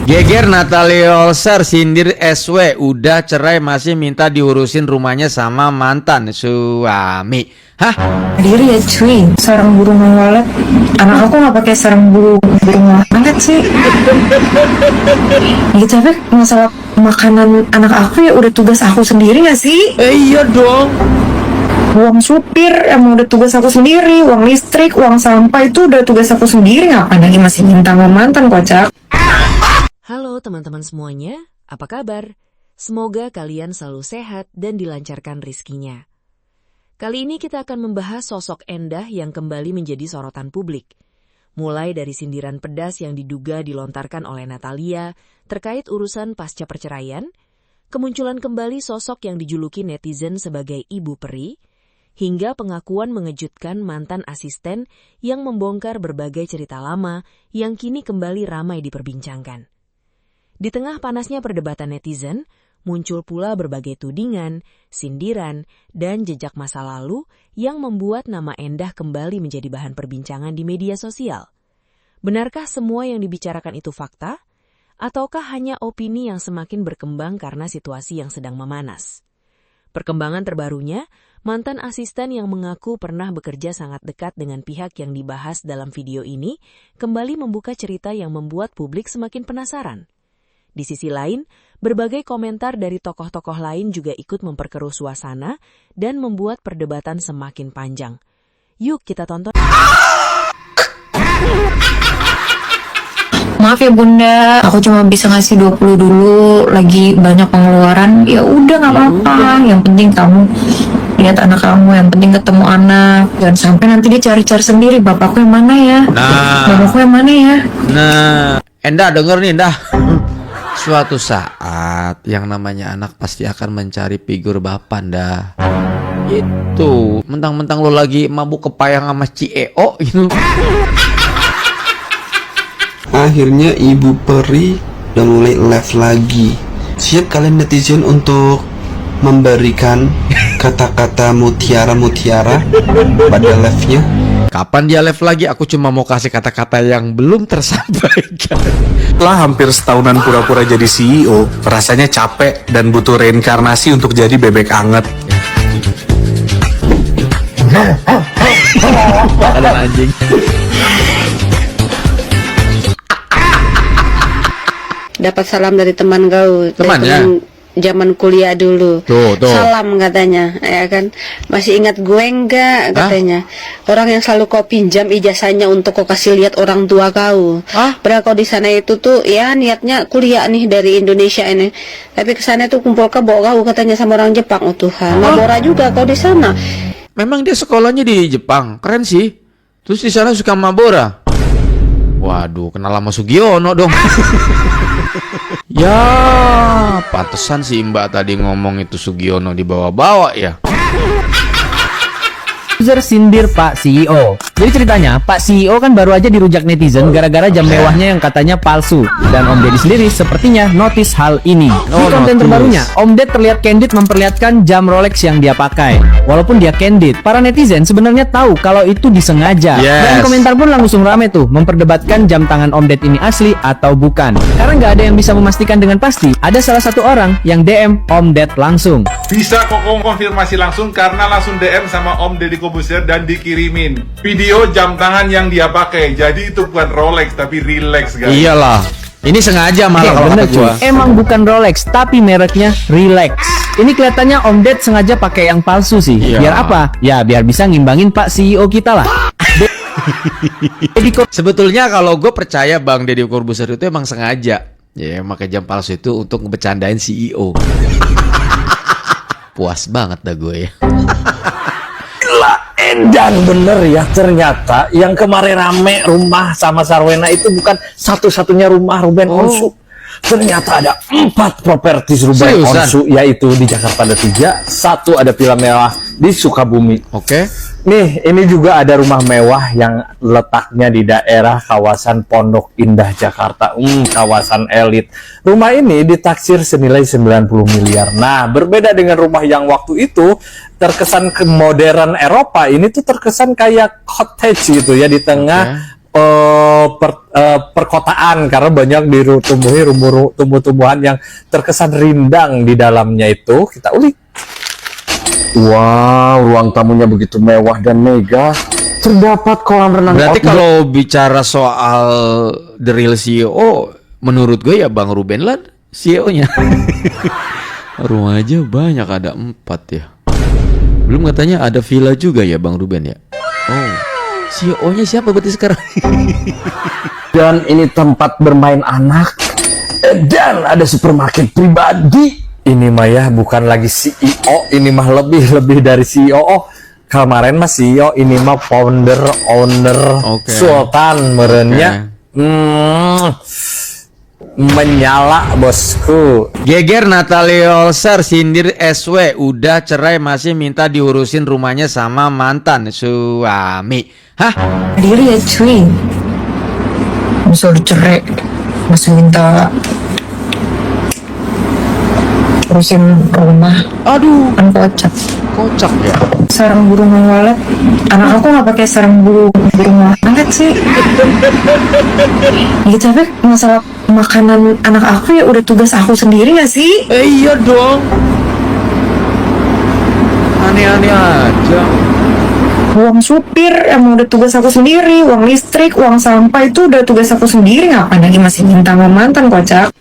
Geger Natalia Olser sindir SW udah cerai masih minta diurusin rumahnya sama mantan suami. Hah? Diri ya cuy, sarang burung walet. Anak aku nggak pakai sarang burung walet sih. Gitu tapi masalah makanan anak aku ya udah tugas aku sendiri nggak sih? Iya dong. Uang supir emang udah tugas aku sendiri, uang listrik, uang sampah itu udah tugas aku sendiri. Ngapain lagi masih minta sama mantan, kocak? Halo teman-teman semuanya, apa kabar? Semoga kalian selalu sehat dan dilancarkan rizkinya. Kali ini kita akan membahas sosok Endah yang kembali menjadi sorotan publik. Mulai dari sindiran pedas yang diduga dilontarkan oleh Natalia terkait urusan pasca perceraian, kemunculan kembali sosok yang dijuluki netizen sebagai Ibu Peri, hingga pengakuan mengejutkan mantan asisten yang membongkar berbagai cerita lama yang kini kembali ramai diperbincangkan. Di tengah panasnya perdebatan netizen, muncul pula berbagai tudingan, sindiran, dan jejak masa lalu yang membuat nama Endah kembali menjadi bahan perbincangan di media sosial. Benarkah semua yang dibicarakan itu fakta? Ataukah hanya opini yang semakin berkembang karena situasi yang sedang memanas? Perkembangan terbarunya, mantan asisten yang mengaku pernah bekerja sangat dekat dengan pihak yang dibahas dalam video ini kembali membuka cerita yang membuat publik semakin penasaran. Di sisi lain, berbagai komentar dari tokoh-tokoh lain juga ikut memperkeruh suasana dan membuat perdebatan semakin panjang. Yuk kita tonton. Maaf ya bunda, aku cuma bisa ngasih 20 dulu, lagi banyak pengeluaran. Ya udah nggak apa-apa, yang penting kamu lihat anak kamu, yang penting ketemu anak. Jangan sampai nanti dia cari-cari sendiri, bapakku yang mana ya, mamaku yang mana ya. Nah, Endah denger nih Endah. Suatu saat yang namanya anak pasti akan mencari figur bapak dah. Itu mentang-mentang lo lagi mabuk kepayang sama CEO gitu. Akhirnya Ibu Peri udah mulai live lagi. Siap kalian netizen untuk memberikan kata-kata mutiara-mutiara pada live-nya? Kapan dia live lagi? Aku cuma mau kasih kata-kata yang belum tersampaikan. Setelah hampir setahunan pura-pura jadi CEO, rasanya capek dan butuh reinkarnasi untuk jadi bebek anget. Ada anjing. Dapat salam dari teman kau, Temannya? Zaman kuliah dulu. Tuh. Salam katanya, ya kan? Masih ingat gue enggak katanya? Orang yang selalu kau pinjam ijazahnya untuk kau kasih lihat orang tua kau. Padahal kau di sana itu tuh ya niatnya kuliah nih dari Indonesia ini. Tapi ke sana tuh kumpul ke bawa kau katanya sama orang Jepang. Oh Tuhan, Mabora juga kau di sana. Memang dia sekolahnya di Jepang, keren sih. Terus di sana suka Mabora. Waduh, kenal sama Sugiono dong. Ya, pantesan si Mbak tadi ngomong itu Sugiono dibawa-bawa ya. User sindir Pak CEO. Jadi ceritanya, Pak CEO kan baru aja dirujak netizen gara-gara jam mewahnya yang katanya palsu. Dan Om Deddy sendiri sepertinya notice hal ini. Di konten terbarunya, Om Ded terlihat candid memperlihatkan jam Rolex yang dia pakai. Walaupun dia candid, para netizen sebenarnya tahu kalau itu disengaja. Dan komentar pun langsung rame tuh, memperdebatkan jam tangan Om Ded ini asli atau bukan. Karena nggak ada yang bisa memastikan dengan pasti, ada salah satu orang yang DM Om Ded langsung. Bisa kok konfirmasi langsung karena langsung DM sama Om Deddy Kobusier dan dikirimin video jam tangan yang dia pakai. Jadi itu bukan Rolex tapi Relax guys. Iyalah, ini sengaja malah kalau kata gua. Emang bukan Rolex tapi mereknya Relax. Ini kelihatannya Om Ded sengaja pakai yang palsu sih. Biar apa? Ya biar bisa ngimbangin Pak CEO kita lah. Sebetulnya kalau gue percaya Bang Deddy Corbuzier itu emang sengaja ya pakai jam palsu itu untuk ngebecandain CEO. Puas banget dah gue ya. Dan bener ya, ternyata yang kemarin rame rumah sama Sarwena itu bukan satu-satunya rumah Ruben Onsu. Ternyata ada 4 properti Ruben Onsu, yaitu di Jakarta ada 3, 1 ada villa mewah di Sukabumi. Nih, ini juga ada rumah mewah yang letaknya di daerah kawasan Pondok Indah, Jakarta. Kawasan elit. Rumah ini ditaksir senilai 90 miliar. Nah, berbeda dengan rumah yang waktu itu terkesan ke modern Eropa, ini tuh terkesan kayak cottage gitu ya, di tengah perkotaan karena banyak ditumbuhi tumbuh-tumbuhan yang terkesan rindang di dalamnya itu. Kita ulik. Wow, ruang tamunya begitu mewah dan megah. Terdapat kolam renang. Berarti kalau bicara soal the real CEO, menurut gue ya Bang Ruben lah CEO-nya. Rumah aja banyak, ada 4 ya. Belum katanya ada villa juga ya Bang Ruben ya. Oh, CEO-nya siapa berarti sekarang? Dan ini tempat bermain anak. Dan ada supermarket pribadi. Ini mah ya bukan lagi CEO, ini mah lebih dari CEO. Oh, kemarin mah CEO, ini mah founder, owner, sultan merenya. Menyala bosku. Geger Natalie Olser sindir SW udah cerai masih minta diurusin rumahnya sama mantan suami. Hah? Diri ya cuy. Bisa dicerai masih minta urusin rumah. Aduh, kan kocak. Kocak ya. Sarang burung walet. Anak aku nggak pakai sarang burung walet sih. Gitu, tapi masalah makanan anak aku ya udah tugas aku sendiri gak sih? Iya dong. Aneh-aneh aja. Uang supir emang udah tugas aku sendiri, uang listrik, uang sampah itu udah tugas aku sendiri, ngapain lagi masih minta sama mantan, kocak?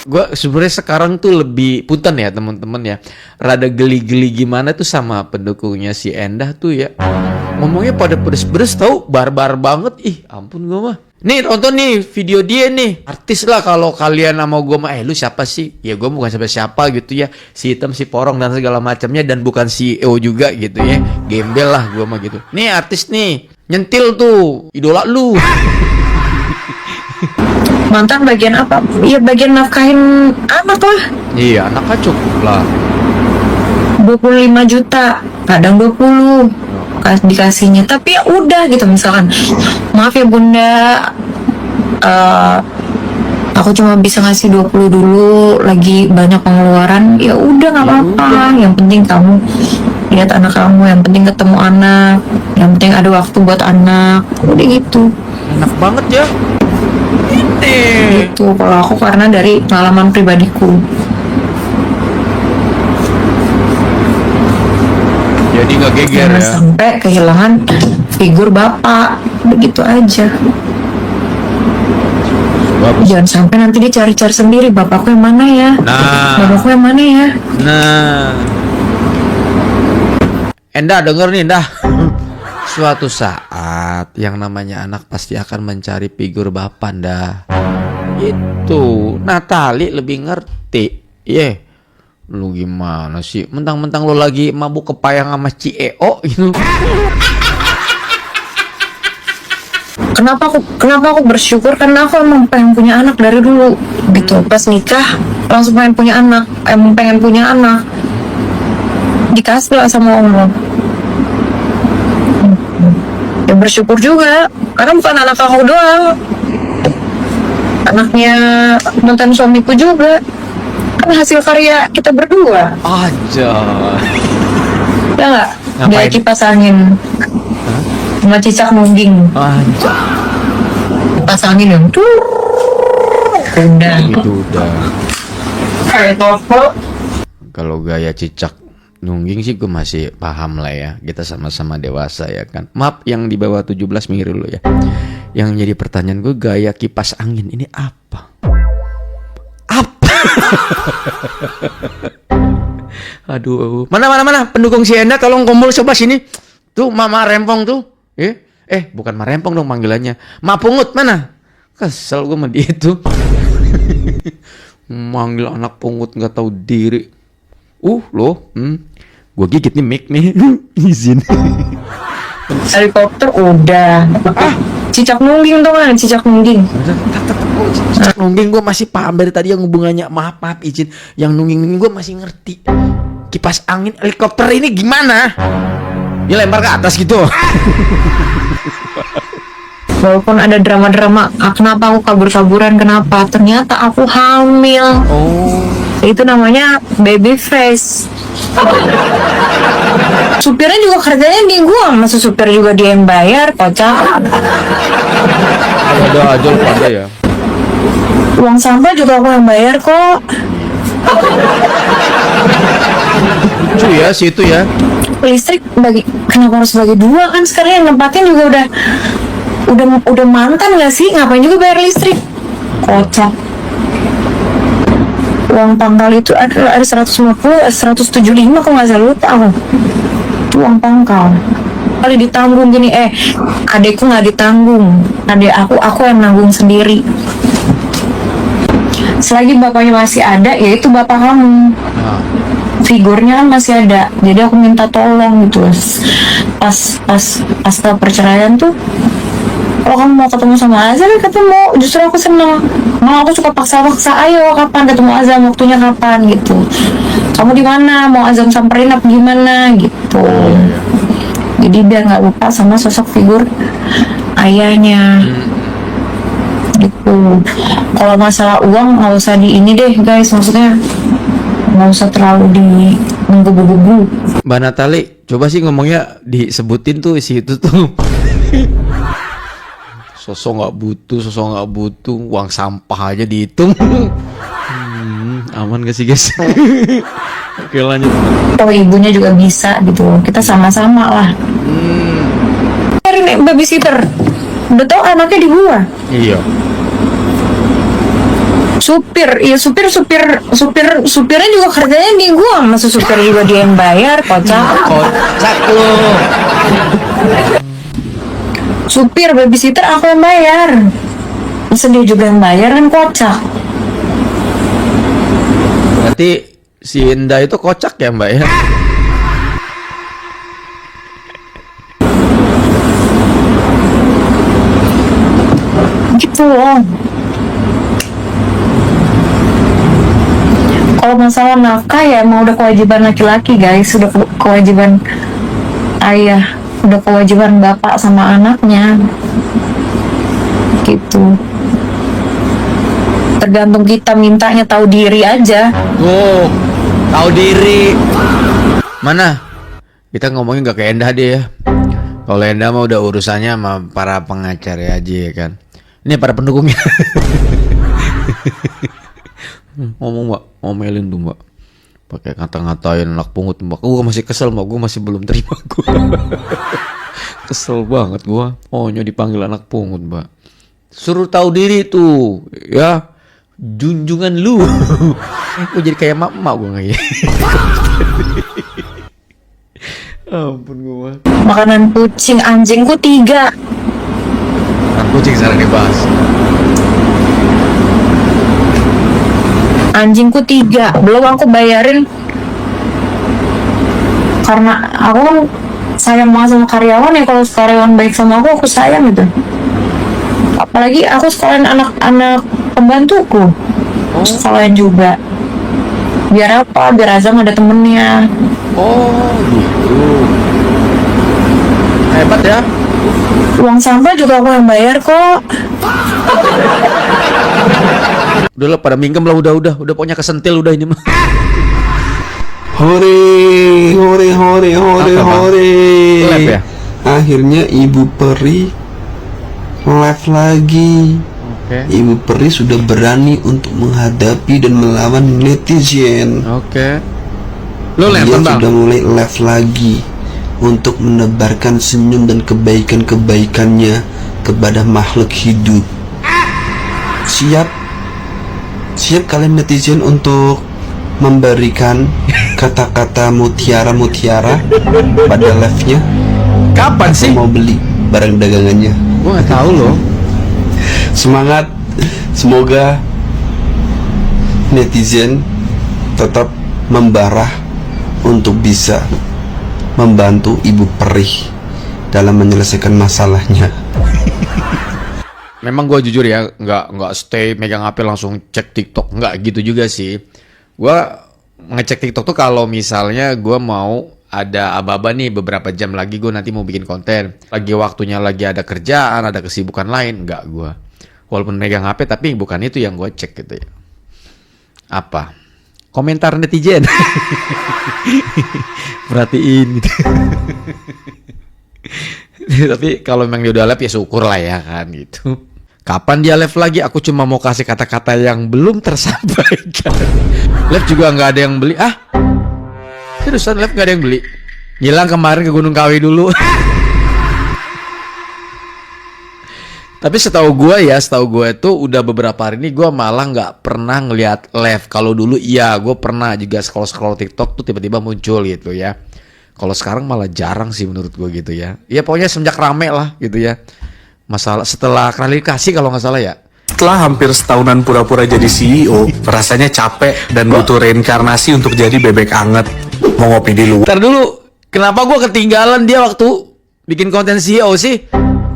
Gue sebenarnya sekarang tuh lebih punten ya teman-teman ya, rada geli-geli gimana tuh sama pendukungnya si Endah tuh ya, ngomongnya pada pedes-pedes tau, barbar banget. Ih ampun gue mah. Nih tonton nih video dia nih, artis lah kalau kalian sama gue mah. Lu siapa sih? Ya gue bukan siapa-siapa gitu ya, si hitam si porong dan segala macamnya, dan bukan CEO juga gitu ya, gembel lah gue mah gitu. Nih artis nih nyentil tuh idola lu. Mantan bagian apa? Ya bagian nafkahin anak lah. Iya, anaknya cukup lah. 25 juta, kadang 20 dikasihnya. Tapi ya udah gitu, misalkan, maaf ya bunda, aku cuma bisa ngasih 20 dulu, lagi banyak pengeluaran. Ya udah nggak apa-apa. Yang penting kamu lihat anak kamu, yang penting ketemu anak, yang penting ada waktu buat anak. Udah gitu. Enak banget ya. Gitu kalau aku, karena dari pengalaman pribadiku. Jadi nggak geger ya. Sampai kehilangan figur bapak, begitu aja. Jangan sampai nanti dia cari-cari sendiri, bapakku yang mana ya? Bapakku yang mana ya? Endah denger nih Endah. Suatu saat yang namanya anak pasti akan mencari figur bapak dah. Itu Natali lebih ngerti. Lu gimana sih? Mentang-mentang lu lagi mabuk kepayang sama CEO gitu. Kenapa aku bersyukur, karena aku emang pengen punya anak dari dulu gitu. Pas nikah langsung pengen punya anak, dikasih lah sama Allah. Ya bersyukur juga, karena bukan anak aku doang, anaknya mantan suamiku juga, kan hasil karya kita berdua aja. Ya nggak? Dia kipas angin sama cicak nungging aja. Kipas angin yang udah itu udah. Kayak kalau gaya cicak nungging sih gue masih paham lah ya, kita sama-sama dewasa ya kan. Maaf yang di bawah 17 minggir dulu ya. Yang jadi pertanyaan gue, gaya kipas angin ini apa? Aduh, mana pendukung si Enda, tolong kumpul coba sini. Tuh Mama Rempong tuh. Bukan Ma Rempong dong panggilannya. Ma Pungut mana? Kesel gue sama dia tuh. Manggil anak pungut nggak tahu diri. Gue gigit nih mic nih. Izin. Helikopter udah. Cicak nungging tuh kan, cicak nungging. Cicak nungging gue masih paham dari tadi, yang hubungannya maaf izin. Yang nungging gue masih ngerti. Kipas angin, helikopter ini gimana? Dia lempar ke atas gitu. Walaupun ada drama-drama, kenapa aku kabur-kaburan, kenapa? Ternyata aku hamil. Itu namanya baby face. Supirnya juga kerjanya di gua, masa supir juga dia yang bayar, kocak. Ada aja lu pada ya. Uang sampah juga aku yang bayar kok. Lucu ya situ ya. Listrik kenapa harus bagi dua, kan sekarang yang nempatin juga udah mantan gak sih, ngapain juga bayar listrik, kocak. Uang pangkal itu ada 150, 175 kalau nggak salah, lupa aku. Itu uang pangkal kali ditanggung gini. Adekku nggak ditanggung, adek aku yang nanggung sendiri. Selagi bapaknya masih ada, ya itu bapak kamu. Figurnya kan masih ada, jadi aku minta tolong gitu. Pas perceraian tuh, kalau kamu mau ketemu sama Azam, ketemu. Justru aku seneng. Malah aku suka paksa-paksa, ayo kapan ketemu Azam, waktunya kapan gitu. Kamu di mana? Mau Azam samperin apa gimana gitu. Jadi biar nggak lupa sama sosok figur ayahnya. Gitu. Kalau masalah uang nggak usah di ini deh guys, maksudnya nggak usah terlalu di menggebu-gebu. Mbak Natali, coba sih ngomongnya disebutin tuh isi itu tuh. Sosok nggak butuh, uang sampah aja dihitung. Aman gak sih guys? Oke lanjut. Kalau ibunya juga bisa gitu, kita sama-sama lah. Cari babysitter, udah tau anaknya di gua. Iya. Supirnya juga kerjanya di gua, masa supir juga dia yang bayar, kocak. Kocak lu. Supir, babysitter aku yang bayar, masa dia juga yang bayar, kan kocak. Berarti si Indah itu kocak ya Mbak ya? Gitu loh. Kalau masalah nafkah ya emang udah kewajiban laki-laki guys, udah kewajiban ayah, udah kewajiban bapak sama anaknya gitu. Tergantung kita mintanya, tahu diri aja. Oh, tahu diri. Mana? Kita ngomongin gak ke Endah deh ya. Kalau Endah mah udah urusannya sama para pengacara aja ya kan. Ini para pendukungnya. Ngomong Mbak, ngomelin tuh Mbak. Pakai ngata-ngatain anak pungut Mbak. Gue masih kesel Mbak, gue masih belum terima gue. Kesel banget gue. Ohnya dipanggil anak pungut Mbak. Suruh tahu diri tuh, ya. Junjungan lu. Gue jadi kayak mak-mak gue kayak. Ampun gue. Makanan kucing anjingku 3. Makanan kucing sekarang dibahas. Anjingku 3, belum aku bayarin. Karena aku kan sayang banget sama karyawan ya, kalau karyawan baik sama aku sayang gitu. Apalagi aku sekalian anak-anak pembantuku, sekalian juga. Biar apa? Biar Azam ada temennya. Oh gitu. Hebat ya. Uang sampah juga aku yang bayar kok. Udah lah pada minggem lah, udah pokoknya kesentil udah ini mah. Hore. Live ya? Akhirnya Ibu Peri live lagi. Oke. Ibu Peri sudah berani untuk menghadapi dan melawan netizen. Oke. Lo Dia lempar bang. sudah mulai live lagi untuk menebarkan senyum dan kebaikan-kebaikannya kepada makhluk hidup. Siap kalian netizen untuk memberikan kata-kata mutiara pada live-nya? Kapan sih? Mau beli barang dagangannya? Gua nggak tahu loh. Semangat, semoga netizen tetap membara untuk bisa membantu Ibu Peri dalam menyelesaikan masalahnya. Memang gue jujur ya, nggak stay megang HP langsung cek TikTok, nggak gitu juga sih. Gue ngecek TikTok tuh kalau misalnya gue mau ada aba-aba nih beberapa jam lagi gue nanti mau bikin konten, lagi waktunya lagi ada kerjaan, ada kesibukan lain, nggak gue. Walaupun megang HP tapi bukan itu yang gue cek gitu ya. Apa? komentar netizen. Perhatiin gitu. Tapi kalau memang dia udah live ya syukur lah ya kan gitu. Kapan dia live lagi? Aku cuma mau kasih kata-kata yang belum tersampaikan. Live juga nggak ada yang beli. Seriusan live nggak ada yang beli. Ngilang kemarin ke Gunung Kawi dulu. Tapi setahu gue tuh udah beberapa hari ini gue malah nggak pernah ngelihat live. Kalau dulu iya gue pernah juga scroll TikTok tuh tiba-tiba muncul gitu ya. Kalau sekarang malah jarang sih menurut gue gitu ya. Ya pokoknya semenjak rame lah gitu ya. Masalah setelah klarifikasi kalau nggak salah ya. Setelah hampir setahunan pura-pura jadi CEO, rasanya capek dan butuh reinkarnasi untuk jadi bebek anget. Mau ngopi di luar. Ntar dulu, kenapa gue ketinggalan dia waktu bikin konten CEO sih?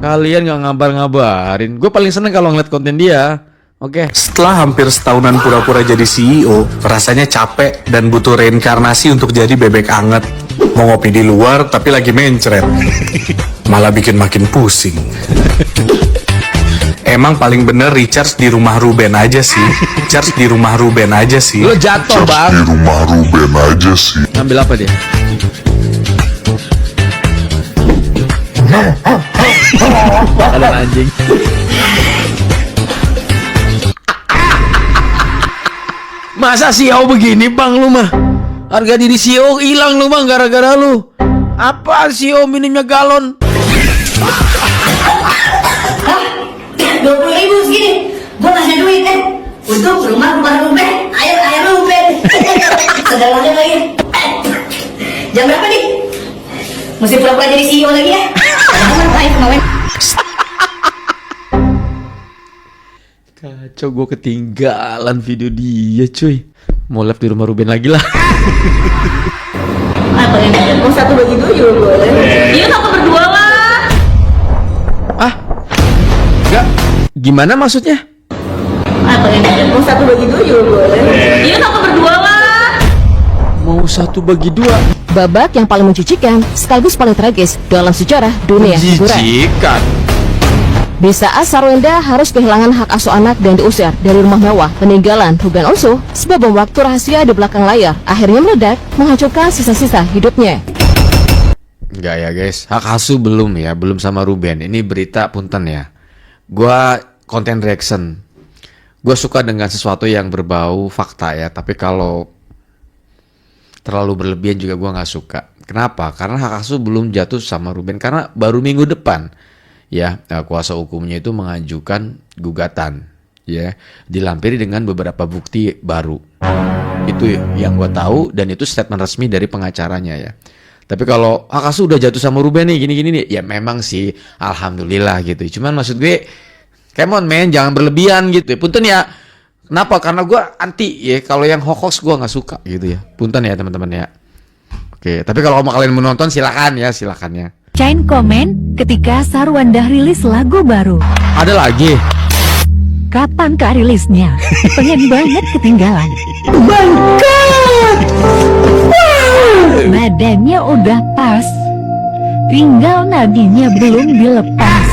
Kalian nggak ngabar-ngabarin. Gue paling seneng kalau ngeliat konten dia. Oke. Setelah hampir setahunan pura-pura jadi CEO, rasanya capek dan butuh reinkarnasi untuk jadi bebek anget. Mau ngopi di luar tapi lagi mencret. Malah bikin makin pusing. Emang paling bener recharge di rumah Ruben aja sih. Recharge di rumah Ruben aja sih. Lo jatuh bang. Di rumah Ruben aja sih. Ngambil apa dia? Kalian anjing. Masa CEO begini bang lu mah? Harga diri CEO hilang lu bang gara-gara lu. Apa CEO minumnya galon? 20.000 segini, gue ngasih duit untuk rumah Ruben, air Ruben, segalanya lagi. Jam berapa nih? Mesti pura-pura jadi CEO lagi ya? Kacau, gue ketinggalan video dia cuy. Mau live di rumah Ruben lagi lah. Apa yang mau 1 bagi 2 juga boleh. Iya sama berdua lah. Enggak. Gimana maksudnya? Apa yang mau 1 bagi 2 juga boleh. Iya sama berdua lah. Mau 1 bagi 2. Babak yang paling menjijikan sekaligus paling tragis dalam sejarah dunia hiburan. Menjijikan. Bisa Sarwenda harus kehilangan hak asuh anak dan diusir dari rumah mewah peninggalan Ruben Onsu sebab bom waktu rahasia di belakang layar akhirnya meledak menghancurkan sisa-sisa hidupnya. Enggak ya guys, hak asuh belum ya, belum sama Ruben. Ini berita punten ya. Gua konten reaction. Gua suka dengan sesuatu yang berbau fakta ya, tapi kalau terlalu berlebihan juga gua nggak suka. Kenapa? Karena hak asuh belum jatuh sama Ruben karena baru minggu depan. Ya, kuasa hukumnya itu mengajukan gugatan, ya, dilampiri dengan beberapa bukti baru. Itu yang gue tahu dan itu statement resmi dari pengacaranya ya. Tapi kalau hak asuh udah jatuh sama Ruben nih, gini-gini nih, ya memang sih, alhamdulillah gitu. Cuman maksud gue, come on man, jangan berlebihan gitu. Punten ya, kenapa? Karena gue anti ya. Kalau yang hoax gue nggak suka gitu ya. Punten ya teman-teman ya. Oke, tapi kalau kalian menonton silakan ya. Cain komen ketika Sarwenda rilis lagu baru. Ada lagi? Kapan kak rilisnya? Pengen banget ketinggalan. Bangkat! Wow! Nadanya udah pas, tinggal nadinya belum dilepas.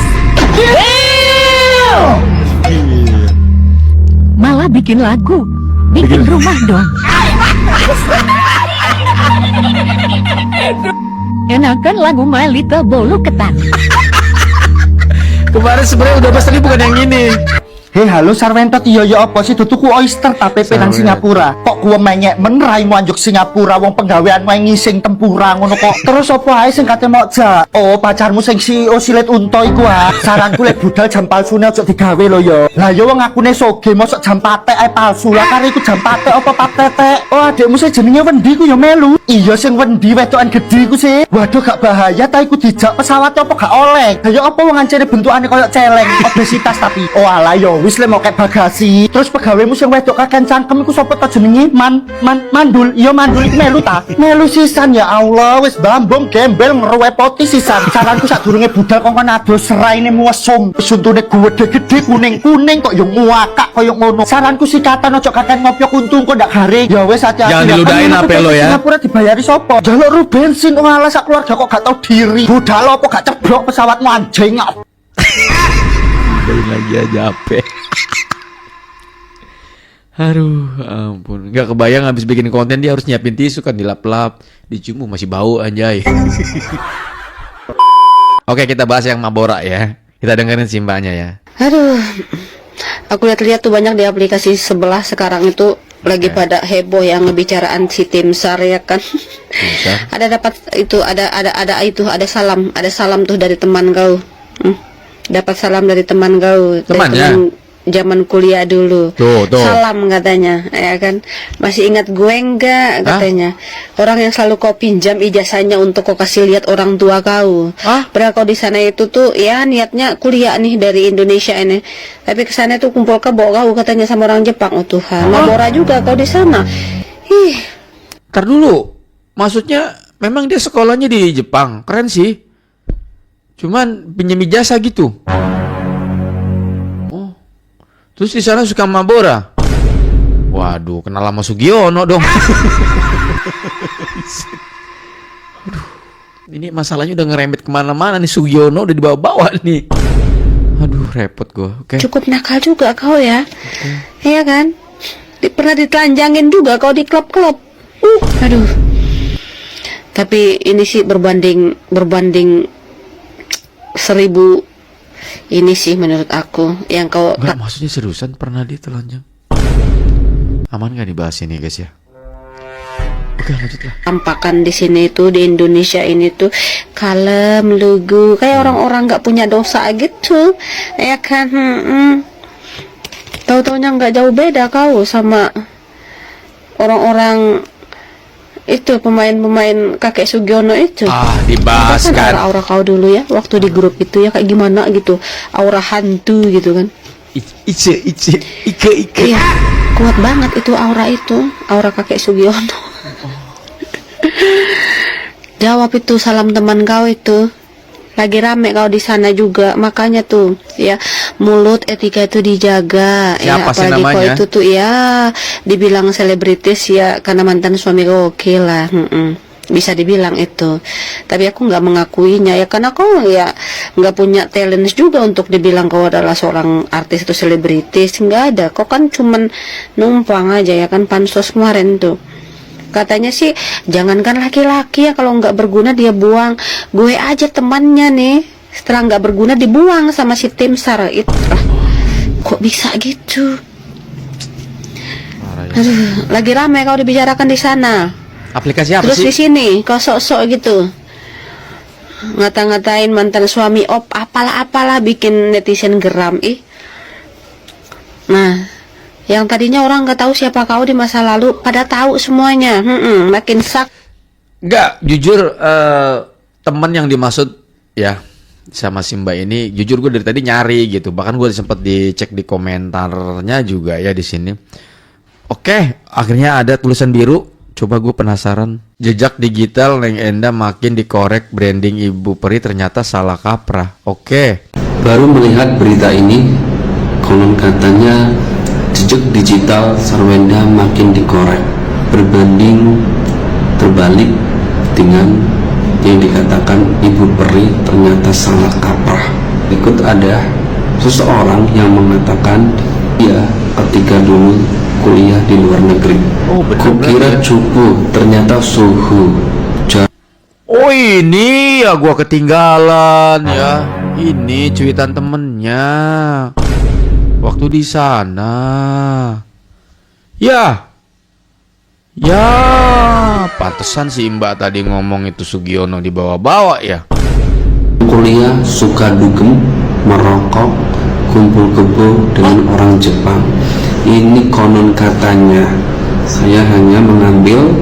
Malah bikin lagu, bikin rumah dong. Enakan lagu My Little Bolu Ketan. Kemarin sebenarnya udah pas tadi bukan yang ini. Hei halo Sarwentot, iya ya apa sih tutuku oyster TPP nang Singapura. Kok gua menyek menrai mau anjuk Singapura wong penggawean wae ngising tempura ngono kok. Terus apa ae sing kate mau jak? Oh, pacarmu sing CEO silet unta iku ah. Saranku lek budal jam palsune ojo digawe lho ya. Lah ya wong akune soge mosok jam patek ae palsu. Lah kare iku jam patek apa patetek? Oh, adekmu sing jenenge Wendi ku ya melu. Iya sing Wendi wedokan gedhe iku sih. Waduh gak bahaya ta iku dijak pesawat apa gak oleh. Lah ya apa wong ancene bentukane koyo celeng, obesitas tapi. Oh alah yo wis le mau kayak bagasi. Terus pegawaimu sing wedok kakek cangkem iku sapa ta jenenge? Mandul. Iya mandul iku melu ta? Melu sisan ya Allah, wis bambung gembel ngerwepoti sisan. Saranku sadurunge budal kongkon ados seraine muwesum. Suntune gede-gede kuning-kuning kok yo nguakak koyo ngono. Saranku sikatan ojo kakek ngopyok untung kok ndak garing. Ya wis hati-hati. Jangan diludahin HP lo ya. Singapura dibayari sapa? Jaluk ru bensin ngalah sak keluarga kok gak tau diri. Budal apa gak ceblok pesawatmu anjing. Balik lagi aja HP. Aduh, ampun. Nggak kebayang habis bikin konten dia harus nyiapin tisu kan, dilap-lap, dicium masih bau anjay. Oke, kita bahas yang Mabora ya. Kita dengerin si mbaknya ya. Aduh, aku lihat-lihat tuh banyak di aplikasi sebelah sekarang itu lagi pada heboh yang ngebicaraan si Tim SAR ya kan. Ada dapat itu ada salam tuh dari teman kau. Dapat salam dari teman kau. Temannya? Zaman kuliah dulu. Tuh. Salam katanya, ya kan. Masih ingat gue enggak katanya. Orang yang selalu kau pinjam ijazahnya untuk kau kasih lihat orang tua kau. Padahal kau di sana itu tuh ya niatnya kuliah nih dari Indonesia ini. Tapi ke sana tuh kumpul kebo kau katanya sama orang Jepang. Oh Tuhan, Mabora juga kau di sana. Ntar dulu. Maksudnya memang dia sekolahnya di Jepang. Keren sih. Cuman pinjam ijazah gitu. Terus di sana suka Mabora. Waduh, kenal sama Sugiono dong. Aduh, ini masalahnya udah ngerembet kemana-mana nih. Sugiono udah dibawa-bawa nih. Aduh, repot gue. Cukup nakal juga kau ya. Iya kan? Pernah ditelanjangin juga kau di klub-klub. Aduh. Tapi ini sih berbanding 1000 ini sih menurut aku yang kau nggak, maksudnya seriusan pernah ditelanjang. Aman gak dibahas ini guys ya? Oke, lanjutlah. Tampakan di sini tuh di Indonesia ini tuh kalem, lugu, kayak orang-orang nggak punya dosa gitu, ya kan? Tahu-taunya nggak jauh beda kau sama orang-orang itu pemain-pemain kakek Sugiono itu. Dibahas kan aura kau dulu ya waktu di grup itu ya kayak gimana gitu, aura hantu gitu kan. Ike. Iya, kuat banget itu aura kakek Sugiono. Jawab itu salam teman kau itu. Lagi rame kau di sana juga, makanya tuh ya mulut etika itu dijaga. Siapa ya, sih apalagi namanya? kau itu tuh ya dibilang selebritis ya karena mantan suami kau oke lah. Bisa dibilang itu, tapi aku nggak mengakuinya ya karena kau ya nggak punya talent juga untuk dibilang kau adalah seorang artis atau selebritis. Nggak ada, kau kan cuman numpang aja ya kan. Pansos kemarin tuh katanya sih jangankan laki-laki ya kalau nggak berguna dia buang. Gue aja temannya nih setelah nggak berguna dibuang sama si Tim SAR itu. Kok bisa gitu? Aduh, lagi ramai kau dibicarakan di sana. Aplikasi apa Terus sih? di sini kau sok-sok gitu ngata-ngatain mantan suami apalah bikin netizen geram Nah, yang tadinya orang nggak tahu siapa kau di masa lalu pada tahu semuanya. Makin sak. Nggak, jujur teman yang dimaksud ya sama si Mbak ini, jujur gue dari tadi nyari gitu. Bahkan gue sempat dicek di komentarnya juga ya di sini. Oke, akhirnya ada tulisan biru. Coba gue penasaran. Jejak digital Neng Enda makin dikorek, branding Ibu Peri ternyata salah kaprah. Oke. Baru melihat berita ini, konon katanya jejak digital Sarwenda makin dikorek, berbanding terbalik dengan yang dikatakan Ibu Peri ternyata salah kaprah. Ikut ada seseorang yang mengatakan dia ketika dulu kuliah di luar negeri. Kukira cupu, ternyata suhu. Oh ini ya gua ketinggalan ya. Ini cuitan temennya waktu di sana. Ya, pantesan si Mbak tadi ngomong itu Sugiono dibawa-bawa ya. Kuliah suka dugem, merokok, kumpul kebo dengan orang Jepang. Ini konon katanya. Saya hanya mengambil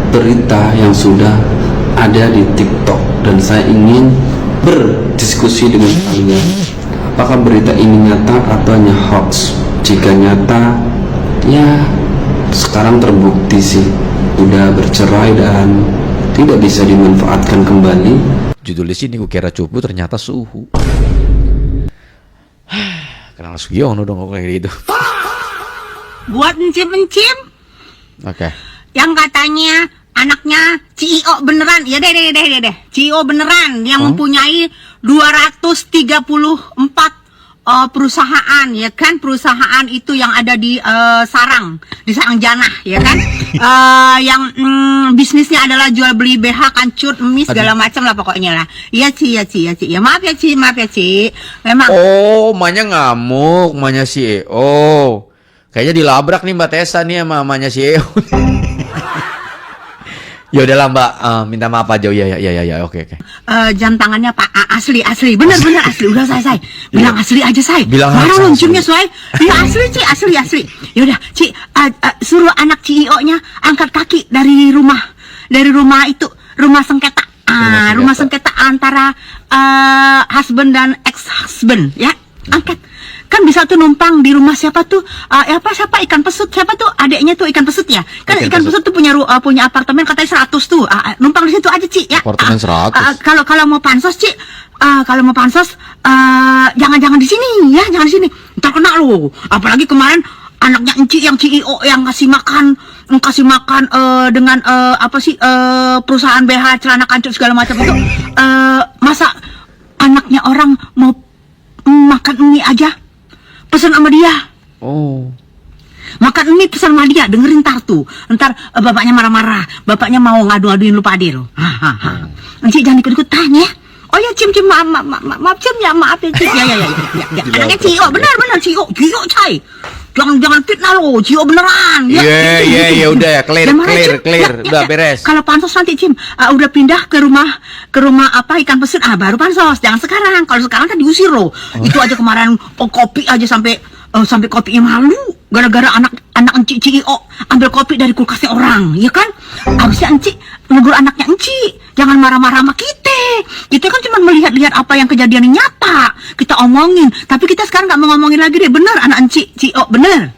berita yang sudah ada di TikTok dan saya ingin berdiskusi dengan kalian. Apakah berita ini nyata atau hanya hoax? Jika nyata, ya sekarang terbukti sih sudah bercerai dan tidak bisa dimanfaatkan kembali. Judul di sini gue kira cupu ternyata suhu. Kenal Sugiono dong kayak gitu. Buat encim-encim Oke. yang katanya anaknya CEO beneran, ya deh. CEO beneran yang mempunyai 234 perusahaan, ya kan? Perusahaan itu yang ada di Sarang Janah, ya kan? Yang bisnisnya adalah jual beli BH, kancut, mie, segala macam lah pokoknya lah. Iya Ci. Ya maaf ya Ci. Memang. Oh, emaknya ngamuk, emaknya si EO. Kayaknya dilabrak nih Mbak Tessa nih sama emaknya si EO. Ya udahlah Mbak, minta maaf aja. Ya, oke. Jam tangannya Pak asli, bener asli. Udah saya bilang asli aja saya. Bilang marah luncurnya saya. Ya asli Ci, asli. Yaudah Ci, suruh anak CEO-nya angkat kaki dari rumah itu, rumah sengketa. Rumah sengketa antara husband dan ex-husband, ya. Angkat. Kan bisa tuh numpang di rumah siapa tuh? Siapa ikan pesut? Siapa tuh? Adeknya tuh ikan pesut ya? Kan ikan pesut tuh punya apartemen katanya 100 tuh. Numpang di situ aja, Ci, ya. Apartemen 100. Kalau mau pansos, Ci, jangan di sini ya, jangan di sini. Ntar kena lo. Apalagi kemarin anaknya Enci yang CEO yang kasih makan dengan perusahaan BH, celana kancut segala macam itu. Masa anaknya orang mau makan mie aja pesan sama dia. Oh. Makan mie pesan sama dia, dengerin ntar bapaknya marah-marah, bapaknya mau ngadu-ngaduin lu Pade lo. Encik jangan ikut-ikutan ya. Oh ya Cim, maaf Cim ya, maaf ya Cim. Ya. Anaknya CEO, benar CEO cai. Jangan fitnah lo, CEO beneran. Iya, udah ya, clear. Udah beres. Kalau pansos nanti Cim, udah pindah ke rumah ikan pesut, baru pansos. Jangan sekarang. Kalau sekarang kan diusir lo. Itu aja kemarin kopi aja sampai kopinya malu gara-gara anak Enci CEO ambil kopi dari kulkasnya orang, ya kan? Harusnya Enci negur anaknya Enci, jangan marah-marah sama kita kan cuma melihat-lihat apa yang kejadian nyata, kita omongin, tapi kita sekarang nggak mau ngomongin lagi deh. Bener anak Enci CEO, bener.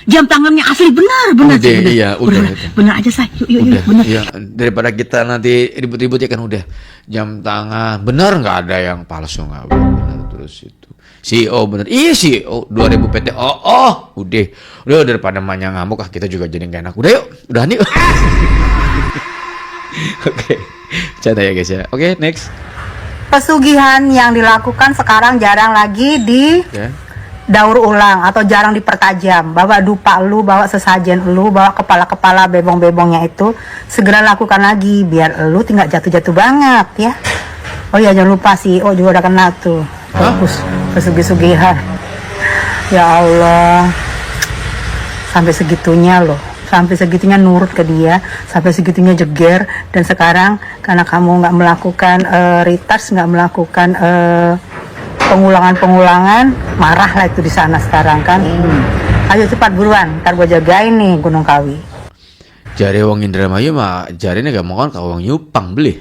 Jam tangannya asli, bener. Iya, udah. Bener aja say, yuk, bener. Iya, daripada kita nanti ribut-ribut ya kan, udah. Jam tangan, bener, nggak ada yang palsu, nggak bener. Terus itu CEO bener, iya CEO 2000 PT, udah daripada emaknya ngamuk, kita juga jadi nggak enak. Udahan yuk. Oke, canda ya guys ya. Oke, next. Pesugihan yang dilakukan sekarang jarang lagi daur ulang atau jarang dipertajam. Bawa dupa lu, bawa sesajen lu, bawa kepala-kepala bebong-bebongnya itu segera lakukan lagi biar lu tidak jatuh-jatuh banget ya. Oh ya, jangan lupa CEO juga udah kena tuh. Bagus, pesugihan. Ya Allah, sampai segitunya loh, sampai segitunya nurut ke dia, sampai segitunya jeger. Dan sekarang karena kamu nggak melakukan retouch, nggak melakukan pengulangan, marah lah itu di sana sekarang kan. Ayo cepat buruan, ntar gue jagain nih Gunung Kawi. Jari wong Indramayu mah jarine gak mau kan kau wong Yupang beli.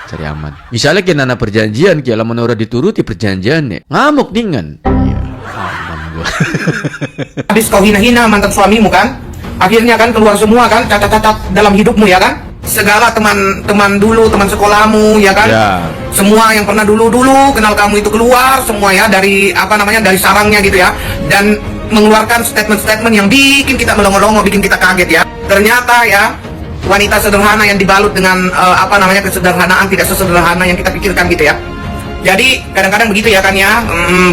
Cari aman. Misalnya kita nana perjanjian, kia lamun ora dituruti perjanjiannya, ngamuk dengan. Iya, aman gua. Habis kau hina-hina mantan suamimu kan, akhirnya kan keluar semua kan cacat-cacat dalam hidupmu ya kan. Segala teman dulu, teman sekolahmu ya kan. Ya. Semua yang pernah dulu kenal kamu itu keluar semua ya dari dari sarangnya gitu ya, dan mengeluarkan statement-statement yang bikin kita melongo-longo, bikin kita kaget ya. Ternyata ya wanita sederhana yang dibalut dengan kesederhanaan tidak sesederhana yang kita pikirkan gitu ya. Jadi kadang-kadang begitu ya kan ya,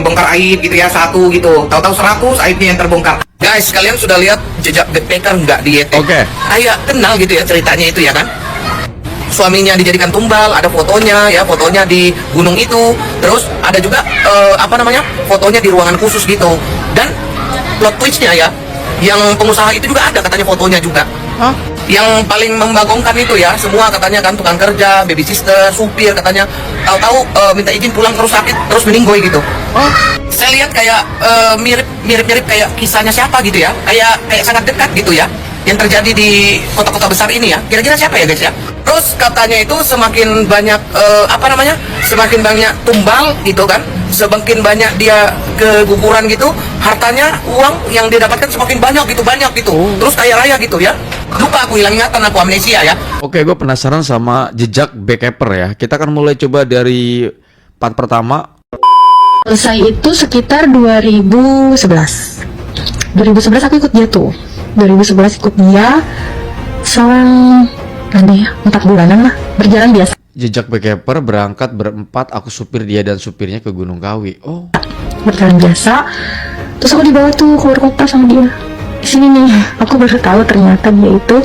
bongkar aib gitu ya, satu gitu, tahu-tahu 100 aibnya yang terbongkar. Guys, kalian sudah lihat jejak backpacker nggak di YT? Oke. Kayak kenal gitu ya ceritanya itu ya kan. Suaminya dijadikan tumbal, ada fotonya ya, fotonya di gunung itu. Terus ada juga fotonya di ruangan khusus gitu. Dan plot twistnya ya, yang pengusaha itu juga ada katanya fotonya juga. Yang paling membagongkan itu ya, semua katanya kan tukang kerja, baby sister, supir katanya tahu-tahu minta izin pulang terus sakit, terus meninggoy gitu. Saya lihat kayak mirip-mirip kayak kisahnya siapa gitu ya, kayak sangat dekat gitu ya, yang terjadi di kota-kota besar ini ya. Kira-kira siapa ya guys ya? Terus katanya itu semakin banyak semakin banyak tumbal gitu kan, semakin banyak dia keguguran gitu, hartanya, uang yang dia dapatkan semakin banyak gitu, terus kaya raya gitu ya. Lupa aku hilang ingatan, aku amnesia ya. Oke, gue penasaran sama jejak backpacker ya. Kita akan mulai coba dari part pertama. Selesai itu sekitar 2011 aku ikut dia tuh. 2011 ikut dia selang 4 bulanan lah, berjalan biasa. Jejak backpacker berangkat berempat, aku supir dia dan supirnya ke Gunung Kawi. Oh. Berjalan biasa. Terus aku dibawa tuh keluar kota sama dia. Di sini nih, aku baru tahu ternyata dia itu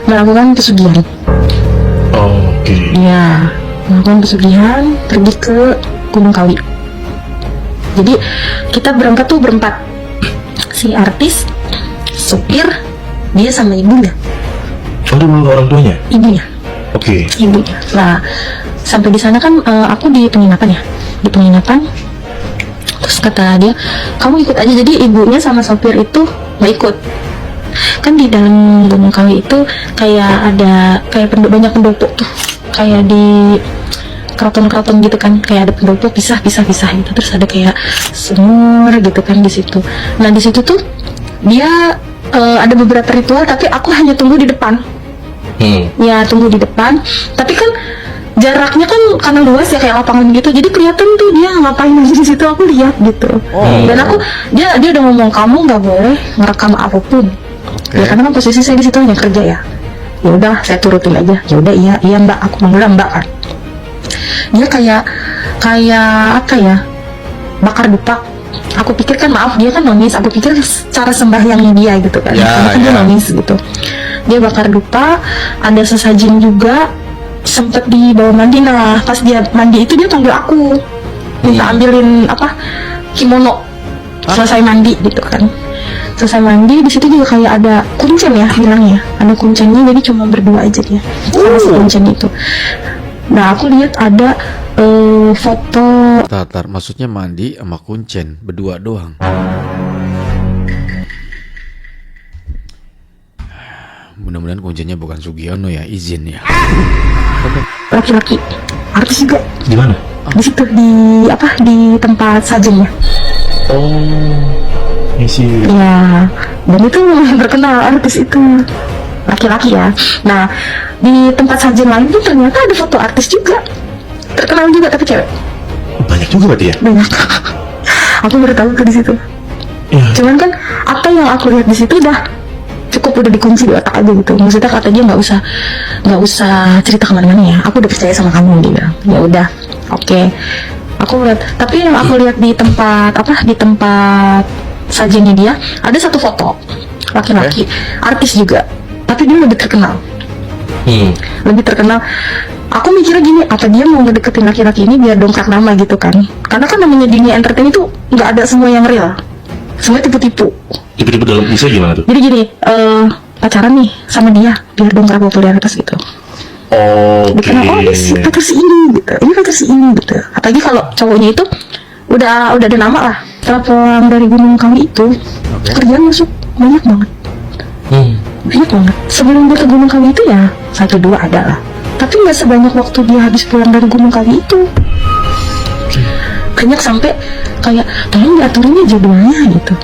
melakukan pesugihan. Oke. Iya, melakukan pesugihan, pergi ke Gunung Kawi. Jadi kita berangkat tuh berempat. Si artis, supir, dia sama ibunya. Oh, dia bawa orang tuanya? Ibunya. Oke. Ibunya. Nah, sampai di sana kan aku di penginapan ya, di penginapan. Terus kata dia, kamu ikut aja. Jadi ibunya sama sopir itu nggak ikut. Kan di dalam Gunung Kawi itu kayak ada kayak banyak pendopo tuh, kayak di keraton-keraton gitu kan, kayak ada pendopo pisah gitu. Terus ada kayak sumur gitu kan di situ. Nah di situ tuh dia ada beberapa ritual, tapi aku hanya tunggu di depan. Ya tunggu di depan, tapi kan jaraknya kan karena luas ya kayak lapangan gitu, jadi kelihatan tuh dia ngapain aja di situ, aku lihat gitu. Dan aku dia udah ngomong kamu nggak boleh ngerekam apapun. Ya karena kan posisi saya di situ hanya kerja ya. Ya udah saya turutin aja. Ya udah iya mbak, aku manggil mbak kan. Dia kayak apa ya, bakar dupa. Aku pikir kan maaf dia kan nonis, aku pikir cara sembahyangnya dia gitu kan. Karena kan dia nonis gitu. Dia bakar dupa, ada sesajen juga, sempet dibawa mandi. Nah pas dia mandi itu dia panggil aku, minta ambilin kimono. Selesai mandi gitu kan. Selesai mandi di situ juga kayak ada kuncen ya bilangnya, ada kuncennya, jadi cuma berdua aja dia sama si kuncen itu. Nah aku lihat ada foto. Tatar, maksudnya mandi sama kuncen berdua doang. Mudah-mudahan kuncennya bukan Sugiono ya, izin ya. Laki-laki, artis juga. Di mana? Di situ di tempat sajennya. Isi. Ya, dan itu terkenal artis itu, laki-laki ya. Nah di tempat sajen lain tuh ternyata ada foto artis juga, terkenal juga tapi cewek. Banyak juga berarti ya? Banyak. Aku baru tahu tuh di situ. Cuman kan apa yang aku lihat di situ udah dikunci di otak aja gitu. Maksudnya kata dia nggak usah cerita kemana-mana ya. Aku udah percaya sama kamu, dia bilang. Ya udah, oke. Aku lihat. Tapi yang aku lihat di tempat sajennya dia ada satu foto laki-laki, artis juga. Tapi dia lebih terkenal. Lebih terkenal. Aku mikirnya gini, apa dia mau ngedeketin laki-laki ini biar dongkrak nama gitu kan? Karena kan namanya dunia entertain itu nggak ada semua yang real. Semua tipu-tipu. Tipu-tipu dalam bisa gimana tuh? Jadi gini, pacaran nih sama dia biar dongkrak popularitas gitu. Dikenal, ini pacar si ini gitu, ini pacar si ini gitu. Apalagi kalau cowoknya itu udah ada nama lah. Setelah pulang dari Gunung Kawi itu, kerjaan masuk banyak banget. Banyak banget. Sebelum dia ke Gunung Kawi itu ya 1-2 ada lah. Tapi nggak sebanyak waktu dia habis pulang dari Gunung Kawi itu. Banyak sampai kayak tolong diaturinnya jadwalnya gitu.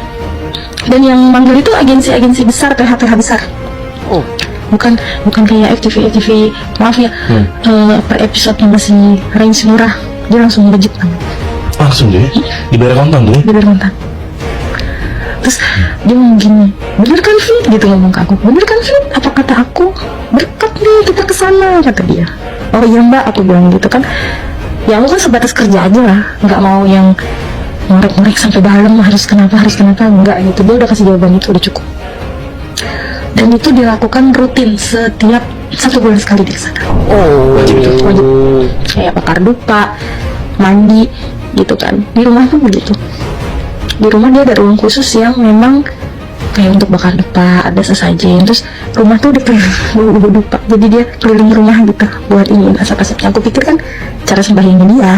Dan yang manggil itu agensi-agensi besar, PH-PH besar. Bukan kayak FTV, maaf ya, per episode masih range murah, dia langsung budget banget. Langsung deh, dibayar kontan tuh? Dibayar kontan. Terus dia ngomong gini, bener kan Fit? Gitu ngomong ke aku, bener kan Fit? Apa kata aku? Berkat nih kita kesana, kata dia. Oh iya mbak, aku bilang gitu kan. Ya aku kan sebatas kerja aja lah, nggak mau yang ngorek-ngorek sampai dalam harus kenapa, enggak gitu. Dia udah kasih jawaban itu, udah cukup. Dan itu dilakukan rutin setiap 1 bulan sekali di sana. Wajib. Kayak bakar dupa, mandi gitu kan. Di rumah pun begitu. Di rumah dia ada ruang khusus yang memang kayak untuk bakar dupa, ada sesajen. Terus rumah tuh udah dupa, jadi dia keliling rumah gitu buat ini asap-asapnya. Aku pikir kan cara sembahyangnya dia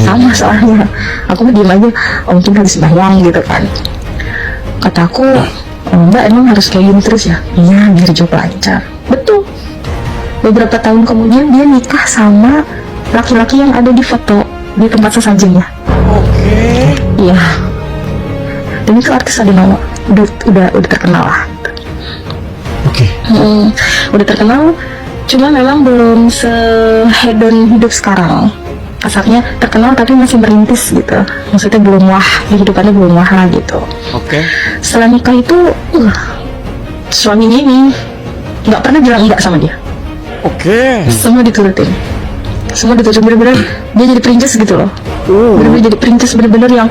sama soalnya. Aku mau diem aja, mungkin harus sembahyang gitu kan. Kata aku, mbak emang harus kayak gini terus ya? Iya, biar job lancar. Betul. Beberapa tahun kemudian dia nikah sama laki-laki yang ada di foto di tempat sesajennya. Iya. Dan itu artis ada nama, udah terkenal lah. Udah terkenal, cuma memang belum sehedon hidup sekarang. Kasarnya terkenal tapi masih merintis gitu. Maksudnya belum wah, kehidupannya belum wah lah gitu. Setelah nikah itu, suaminya ini nggak pernah bilang enggak sama dia. Semua diturutin. semua ditutup bener-bener dia jadi princess gitu loh. Bener-bener jadi princess bener-bener yang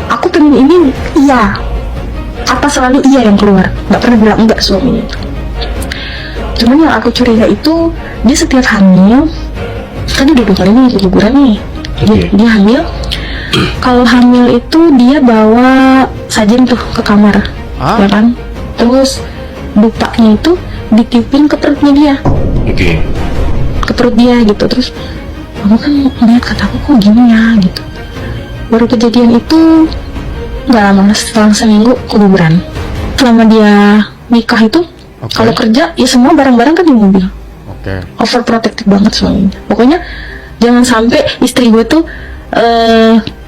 aku pengen ini iya, apa selalu iya yang keluar, nggak pernah bilang enggak suaminya itu. Cuman yang aku curiga itu dia setiap hamil, kan dia udah 2 kali nih keguguran nih. Dia hamil, kalau hamil itu dia bawa sajen tuh ke kamar, ya kan? Terus dupanya itu ditiupin ke perutnya dia, ke perut dia gitu. Terus aku kan lihat, kataku kok gini ya gitu. Baru kejadian itu nggak lama, selang seminggu keguguran. Selama dia nikah itu kalau kerja ya semua barang-barang kan di mobil. Overprotective banget suaminya. Pokoknya jangan sampai istri gue tuh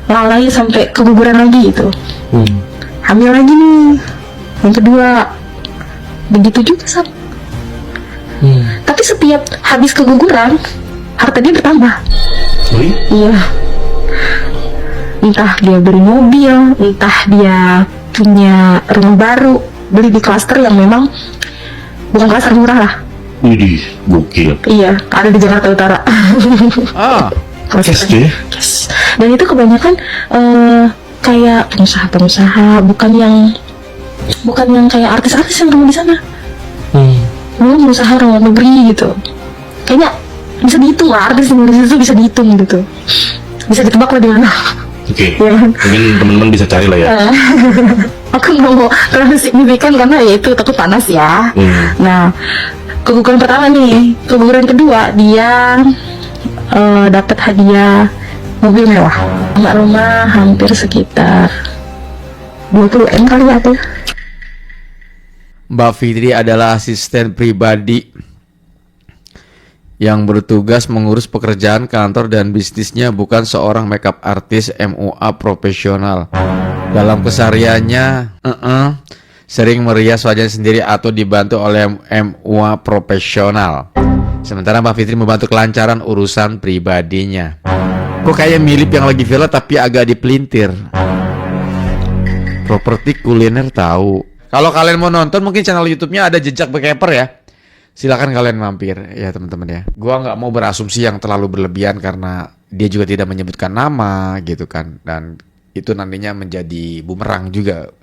lalai sampai keguguran lagi gitu. Hamil lagi nih yang kedua, begitu juga sama. Tapi setiap habis keguguran harta dia bertambah. Iya. Entah dia beli mobil, entah dia punya rumah baru, beli di klaster yang memang bukan klaster murah lah. Widih, gokil. Iya, ada di Jakarta Utara. Yes deh. Dan itu kebanyakan kayak pengusaha-pengusaha, bukan yang kayak artis-artis yang rumah di sana. Pengusaha luar negeri gitu. Kayaknya bisa dihitung lah, artis di Indonesia itu bisa dihitung gitu. Bisa ditebak lah di mana. Ya. Mungkin teman-teman bisa cari lah ya. Aku nggak mau terlalu signifikan karena ya itu takut panas ya. Nah, keguguran pertama nih, keguguran kedua dia dapat hadiah mobil mewah, rumah hampir sekitar 20 M kali ya tuh. Mbak Fitri adalah asisten pribadi yang bertugas mengurus pekerjaan kantor dan bisnisnya, bukan seorang makeup artis MUA profesional. Dalam kesehariannya sering merias wajahnya sendiri atau dibantu oleh MUA profesional. Sementara Mbak Fitri membantu kelancaran urusan pribadinya. Kok kayak mirip yang lagi viral tapi agak dipelintir. Properti kuliner tahu. Kalau kalian mau nonton mungkin channel YouTube-nya ada Jejak Bekeper ya. Silakan kalian mampir ya teman-teman ya. Gua nggak mau berasumsi yang terlalu berlebihan karena dia juga tidak menyebutkan nama gitu kan. Dan itu nantinya menjadi bumerang juga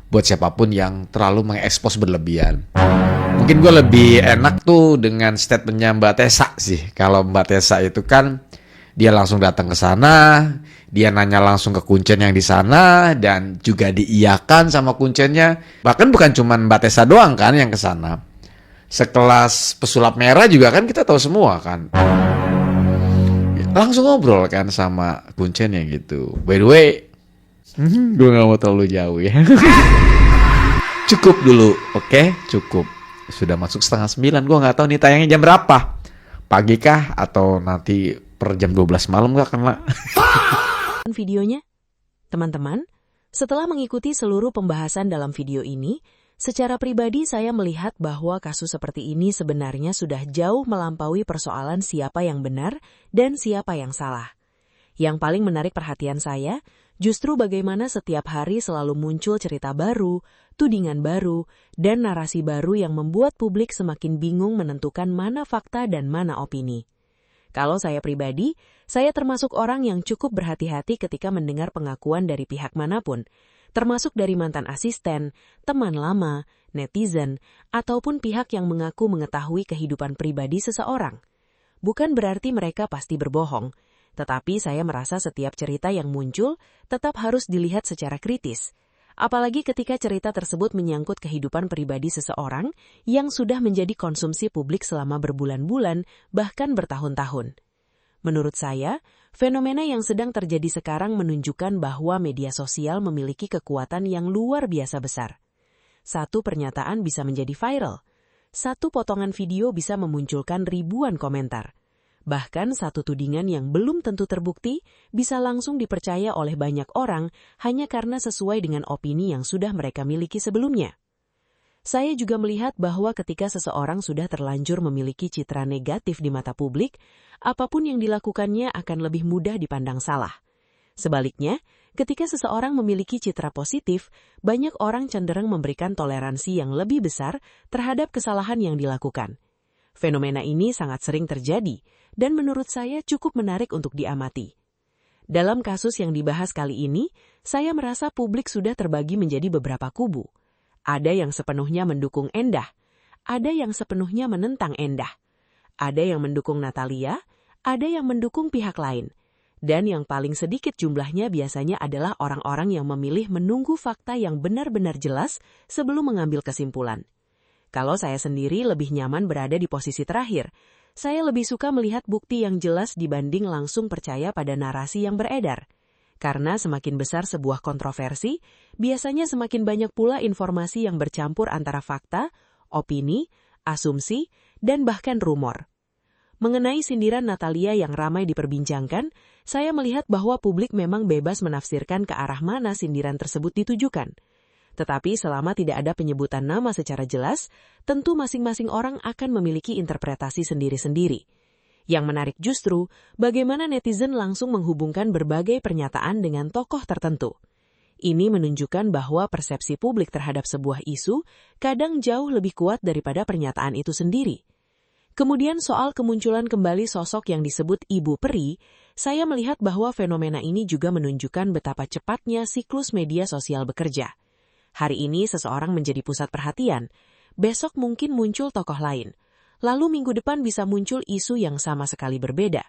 buat siapapun yang terlalu mengekspos berlebihan. Mungkin gue lebih enak tuh dengan statementnya Mbak Tessa sih. Kalau Mbak Tessa itu kan dia langsung datang ke sana, dia nanya langsung ke kuncen yang di sana dan juga diiyakan sama kuncennya. Bahkan bukan cuma Mbak Tessa doang kan yang ke sana. Sekelas pesulap merah juga kan kita tahu semua kan. Langsung ngobrol kan sama kuncennya gitu. By the way, gue gak mau terlalu jauh ya. Cukup dulu, oke? Cukup. Sudah masuk 8:30, gue gak tahu nih tayangnya jam berapa. Pagi kah atau nanti per jam 12 malam gak kena. Videonya? Teman-teman, setelah mengikuti seluruh pembahasan dalam video ini, secara pribadi saya melihat bahwa kasus seperti ini sebenarnya sudah jauh melampaui persoalan siapa yang benar dan siapa yang salah. Yang paling menarik perhatian saya, justru bagaimana setiap hari selalu muncul cerita baru, tudingan baru, dan narasi baru yang membuat publik semakin bingung menentukan mana fakta dan mana opini. Kalau saya pribadi, saya termasuk orang yang cukup berhati-hati ketika mendengar pengakuan dari pihak manapun, termasuk dari mantan asisten, teman lama, netizen, ataupun pihak yang mengaku mengetahui kehidupan pribadi seseorang. Bukan berarti mereka pasti berbohong, tetapi saya merasa setiap cerita yang muncul tetap harus dilihat secara kritis. Apalagi ketika cerita tersebut menyangkut kehidupan pribadi seseorang yang sudah menjadi konsumsi publik selama berbulan-bulan, bahkan bertahun-tahun. Menurut saya, fenomena yang sedang terjadi sekarang menunjukkan bahwa media sosial memiliki kekuatan yang luar biasa besar. Satu pernyataan bisa menjadi viral. Satu potongan video bisa memunculkan ribuan komentar. Bahkan satu tudingan yang belum tentu terbukti bisa langsung dipercaya oleh banyak orang hanya karena sesuai dengan opini yang sudah mereka miliki sebelumnya. Saya juga melihat bahwa ketika seseorang sudah terlanjur memiliki citra negatif di mata publik, apapun yang dilakukannya akan lebih mudah dipandang salah. Sebaliknya, ketika seseorang memiliki citra positif, banyak orang cenderung memberikan toleransi yang lebih besar terhadap kesalahan yang dilakukan. Fenomena ini sangat sering terjadi, dan menurut saya cukup menarik untuk diamati. Dalam kasus yang dibahas kali ini, saya merasa publik sudah terbagi menjadi beberapa kubu. Ada yang sepenuhnya mendukung Endah, ada yang sepenuhnya menentang Endah, ada yang mendukung Natalia, ada yang mendukung pihak lain. Dan yang paling sedikit jumlahnya biasanya adalah orang-orang yang memilih menunggu fakta yang benar-benar jelas sebelum mengambil kesimpulan. Kalau saya sendiri lebih nyaman berada di posisi terakhir. Saya lebih suka melihat bukti yang jelas dibanding langsung percaya pada narasi yang beredar. Karena semakin besar sebuah kontroversi, biasanya semakin banyak pula informasi yang bercampur antara fakta, opini, asumsi, dan bahkan rumor. Mengenai sindiran Natalia yang ramai diperbincangkan, saya melihat bahwa publik memang bebas menafsirkan ke arah mana sindiran tersebut ditujukan. Tetapi selama tidak ada penyebutan nama secara jelas, tentu masing-masing orang akan memiliki interpretasi sendiri-sendiri. Yang menarik justru, bagaimana netizen langsung menghubungkan berbagai pernyataan dengan tokoh tertentu. Ini menunjukkan bahwa persepsi publik terhadap sebuah isu kadang jauh lebih kuat daripada pernyataan itu sendiri. Kemudian soal kemunculan kembali sosok yang disebut Ibu Peri, saya melihat bahwa fenomena ini juga menunjukkan betapa cepatnya siklus media sosial bekerja. Hari ini seseorang menjadi pusat perhatian, besok mungkin muncul tokoh lain, lalu minggu depan bisa muncul isu yang sama sekali berbeda.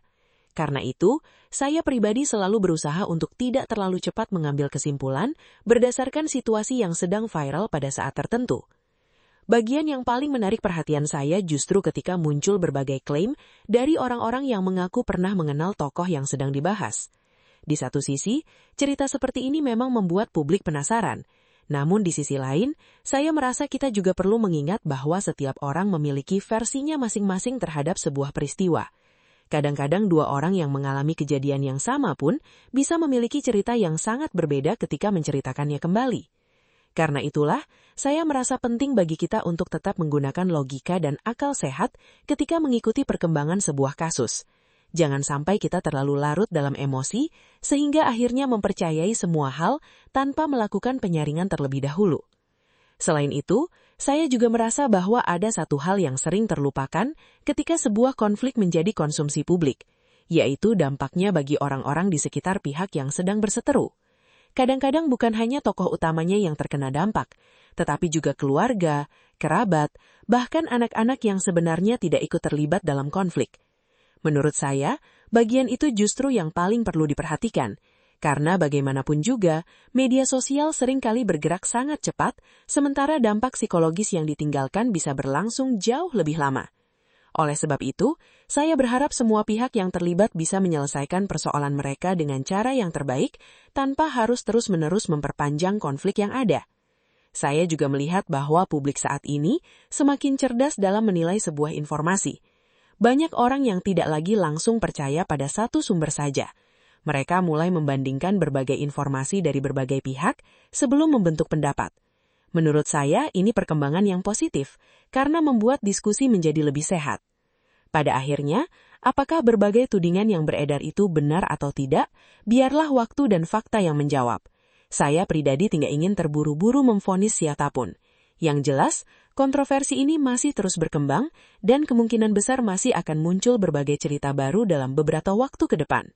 Karena itu, saya pribadi selalu berusaha untuk tidak terlalu cepat mengambil kesimpulan berdasarkan situasi yang sedang viral pada saat tertentu. Bagian yang paling menarik perhatian saya justru ketika muncul berbagai klaim dari orang-orang yang mengaku pernah mengenal tokoh yang sedang dibahas. Di satu sisi, cerita seperti ini memang membuat publik penasaran. Namun di sisi lain, saya merasa kita juga perlu mengingat bahwa setiap orang memiliki versinya masing-masing terhadap sebuah peristiwa. Kadang-kadang dua orang yang mengalami kejadian yang sama pun bisa memiliki cerita yang sangat berbeda ketika menceritakannya kembali. Karena itulah, saya merasa penting bagi kita untuk tetap menggunakan logika dan akal sehat ketika mengikuti perkembangan sebuah kasus. Jangan sampai kita terlalu larut dalam emosi, sehingga akhirnya mempercayai semua hal tanpa melakukan penyaringan terlebih dahulu. Selain itu, saya juga merasa bahwa ada satu hal yang sering terlupakan ketika sebuah konflik menjadi konsumsi publik, yaitu dampaknya bagi orang-orang di sekitar pihak yang sedang berseteru. Kadang-kadang bukan hanya tokoh utamanya yang terkena dampak, tetapi juga keluarga, kerabat, bahkan anak-anak yang sebenarnya tidak ikut terlibat dalam konflik. Menurut saya, bagian itu justru yang paling perlu diperhatikan, karena bagaimanapun juga, media sosial seringkali bergerak sangat cepat, sementara dampak psikologis yang ditinggalkan bisa berlangsung jauh lebih lama. Oleh sebab itu, saya berharap semua pihak yang terlibat bisa menyelesaikan persoalan mereka dengan cara yang terbaik, tanpa harus terus-menerus memperpanjang konflik yang ada. Saya juga melihat bahwa publik saat ini semakin cerdas dalam menilai sebuah informasi. Banyak orang yang tidak lagi langsung percaya pada satu sumber saja. Mereka mulai membandingkan berbagai informasi dari berbagai pihak sebelum membentuk pendapat. Menurut saya, ini perkembangan yang positif, karena membuat diskusi menjadi lebih sehat. Pada akhirnya, apakah berbagai tudingan yang beredar itu benar atau tidak, biarlah waktu dan fakta yang menjawab. Saya pribadi tidak ingin terburu-buru memvonis siapapun. Yang jelas, kontroversi ini masih terus berkembang, dan kemungkinan besar masih akan muncul berbagai cerita baru dalam beberapa waktu ke depan.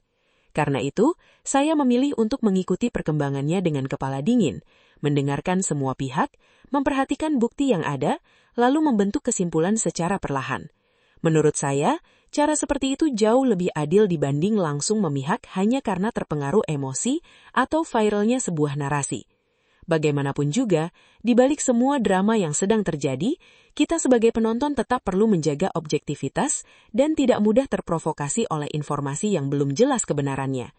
Karena itu, saya memilih untuk mengikuti perkembangannya dengan kepala dingin, mendengarkan semua pihak, memperhatikan bukti yang ada, lalu membentuk kesimpulan secara perlahan. Menurut saya, cara seperti itu jauh lebih adil dibanding langsung memihak hanya karena terpengaruh emosi atau viralnya sebuah narasi. Bagaimanapun juga, di balik semua drama yang sedang terjadi, kita sebagai penonton tetap perlu menjaga objektivitas dan tidak mudah terprovokasi oleh informasi yang belum jelas kebenarannya.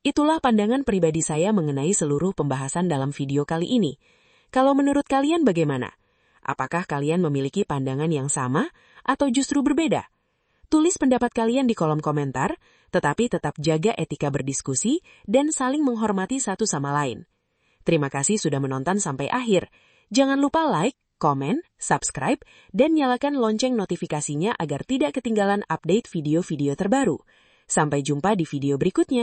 Itulah pandangan pribadi saya mengenai seluruh pembahasan dalam video kali ini. Kalau menurut kalian bagaimana? Apakah kalian memiliki pandangan yang sama atau justru berbeda? Tulis pendapat kalian di kolom komentar, tetapi tetap jaga etika berdiskusi dan saling menghormati satu sama lain. Terima kasih sudah menonton sampai akhir. Jangan lupa like, komen, subscribe, dan nyalakan lonceng notifikasinya agar tidak ketinggalan update video-video terbaru. Sampai jumpa di video berikutnya.